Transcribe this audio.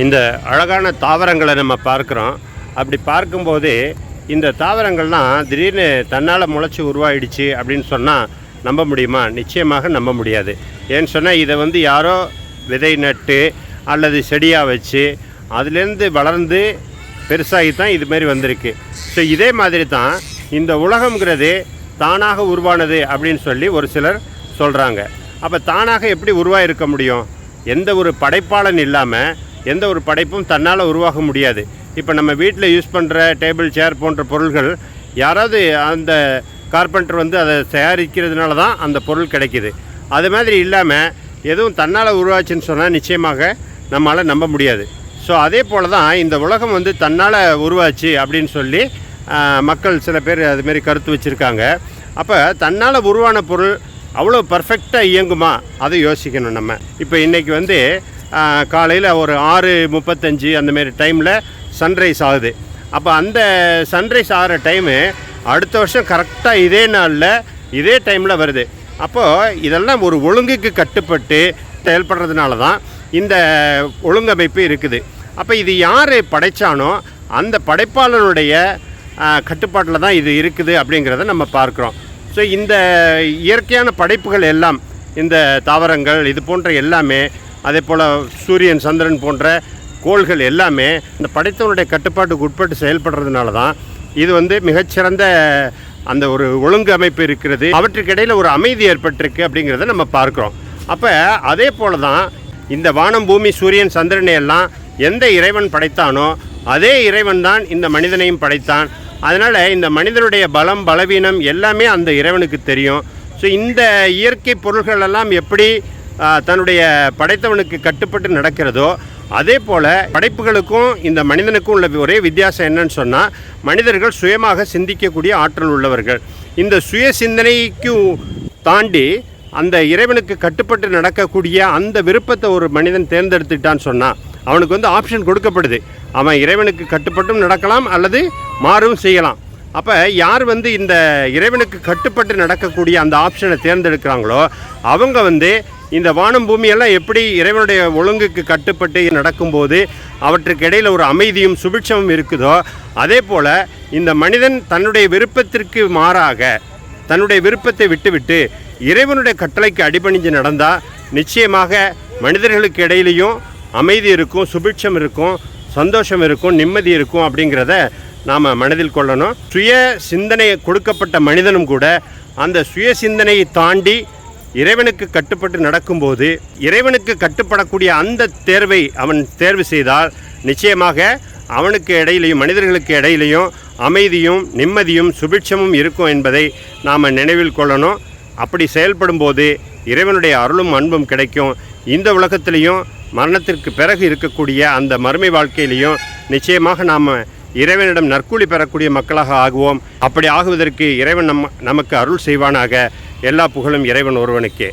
இந்த அழகான தாவரங்களை நம்ம பார்க்குறோம். அப்படி பார்க்கும்போது இந்த தாவரங்கள்லாம் திடீர்னு தன்னால் முளைச்சி உருவாயிடுச்சு அப்படின்னு சொன்னால் நம்ப முடியுமா? நிச்சயமாக நம்ப முடியாது. ஏன்னு சொன்னால் இதை யாரோ விதை நட்டு அல்லது செடியாக வச்சு அதுலேருந்து வளர்ந்து பெருசாகி தான் இதுமாரி வந்திருக்கு. ஸோ இதே மாதிரி தான் இந்த உலகங்கிறது தானாக உருவானது அப்படின்னு சொல்லி ஒரு சிலர் சொல்கிறாங்க. அப்போ தானாக எப்படி உருவாயிருக்க முடியும்? எந்த ஒரு படைப்பாளன் இல்லாமல் எந்த ஒரு படைப்பும் தன்னால் உருவாக முடியாது. இப்போ நம்ம வீட்டில் யூஸ் பண்ணுற டேபிள் சேர் போன்ற பொருள்கள் யாராவது அந்த கார்பெண்டர் அதை தயாரிக்கிறதுனால தான் அந்த பொருள் கிடைக்கிது. அது மாதிரி இல்லாமல் எதுவும் தன்னால் உருவாச்சுன்னு சொன்னால் நிச்சயமாக நம்மளால் நம்ப முடியாது. ஸோ அதே போல் தான் இந்த உலகம் தன்னால் உருவாச்சு அப்படின்னு சொல்லி மக்கள் சில பேர் அதுமாரி கருத்து வச்சுருக்காங்க. அப்போ தன்னால் உருவான பொருள் அவ்வளோ பர்ஃபெக்டாக இயங்குமா? அதை யோசிக்கணும் நம்ம. இப்போ இன்றைக்கி காலையில் ஒரு 6:35 அந்தமாரி டைமில் சன்ரைஸ் ஆகுது. அப்போ அந்த சன்ரைஸ் ஆகிற டைமு அடுத்த வருஷம் கரெக்டாக இதே நாளில் இதே டைமில் வருது. அப்போது இதெல்லாம் ஒரு ஒழுங்குக்கு கட்டுப்பட்டு செயல்படுறதுனால தான் இந்த ஒழுங்கமைப்பு இருக்குது. அப்போ இது யார் படைத்தானோ அந்த படைப்பாளனுடைய கட்டுப்பாட்டில் தான் இது இருக்குது அப்படிங்கிறத நம்ம பார்க்குறோம். ஸோ இந்த இயற்கையான படைப்புகள் எல்லாம், இந்த தாவரங்கள் இது போன்ற எல்லாமே, அதே போல் சூரியன் சந்திரன் போன்ற கோள்கள் எல்லாமே இந்த படைத்தவனுடைய கட்டுப்பாட்டுக்கு உட்பட்டு செயல்படுறதுனால தான் இது மிகச்சிறந்த அந்த ஒரு ஒழுங்கு அமைப்பு இருக்கிறது. அவற்றுக்கு இடையில் ஒரு அமைதி ஏற்பட்டிருக்கு அப்படிங்கிறத நம்ம பார்க்குறோம். அப்போ அதே போல் தான் இந்த வானம் பூமி சூரியன் சந்திரனை எல்லாம் எந்த இறைவன் படைத்தானோ அதே இறைவன் தான் இந்த மனிதனையும் படைத்தான். அதனால் இந்த மனிதனுடைய பலம் பலவீனம் எல்லாமே அந்த இறைவனுக்கு தெரியும். ஸோ இந்த இயற்கை பொருள்களெல்லாம் எப்படி தன்னுடைய படைத்தவனுக்கு கட்டுப்பட்டு நடக்கிறதோ அதே போல் படைப்புகளுக்கும் இந்த மனிதனுக்கும் உள்ள ஒரே வித்தியாசம் என்னன்னு சொன்னால், மனிதர்கள் சுயமாக சிந்திக்கக்கூடிய ஆற்றல் உள்ளவர்கள். இந்த சுய சிந்தனைக்கும் தாண்டி அந்த இறைவனுக்கு கட்டுப்பட்டு நடக்கக்கூடிய அந்த விருப்பத்தை ஒரு மனிதன் தேர்ந்தெடுத்துட்டான்னு சொன்னால் அவனுக்கு ஆப்ஷன் கொடுக்கப்படுது. அவன் இறைவனுக்கு கட்டுப்பட்டும் நடக்கலாம் அல்லது மாறும் செய்யலாம். அப்போ யார் இந்த இறைவனுக்கு கட்டுப்பட்டு நடக்கக்கூடிய அந்த ஆப்ஷனை தேர்ந்தெடுக்கிறாங்களோ அவங்க இந்த வானம் பூமியெல்லாம் எப்படி இறைவனுடைய ஒழுங்குக்கு கட்டுப்பட்டு நடக்கும்போது அவற்றுக்கு இடையில் ஒரு அமைதியும் சுபிட்சமும் இருக்குதோ அதே போல் இந்த மனிதன் தன்னுடைய விருப்பத்திற்கு மாறாக தன்னுடைய விருப்பத்தை விட்டுவிட்டு இறைவனுடைய கட்டளைக்கு அடிபணிஞ்சு நடந்தால் நிச்சயமாக மனிதர்களுக்கு இடையிலையும் அமைதி இருக்கும், சுபிட்சம் இருக்கும், சந்தோஷம் இருக்கும், நிம்மதி இருக்கும். அப்படிங்கிறத நாம் மனதில் கொள்ளணும். சுய சிந்தனை கொடுக்கப்பட்ட மனிதனும் கூட அந்த சுய சிந்தனையை தாண்டி இறைவனுக்கு கட்டுப்பட்டு நடக்கும்போது இறைவனுக்கு கட்டுப்படக்கூடிய அந்த தேர்வை அவன் தேர்வு செய்தால் நிச்சயமாக அவனுக்கு இடையிலையும் மனிதர்களுக்கு இடையிலையும் அமைதியும் நிம்மதியும் சுபிட்சமும் இருக்கும் என்பதை நாம் நினைவில் கொள்ளணும். அப்படி செயல்படும் போது இறைவனுடைய அருளும் அன்பும் கிடைக்கும். இந்த உலகத்திலையும் மரணத்திற்கு பிறகு இருக்கக்கூடிய அந்த மறுமை வாழ்க்கையிலையும் நிச்சயமாக நாம் இறைவனிடம் நற்கூலி பெறக்கூடிய மக்களாக ஆகுவோம். அப்படி ஆகுவதற்கு இறைவன் நமக்கு அருள் செய்வானாக. எல்லா புகழும் இறைவன் ஒருவனுக்கே.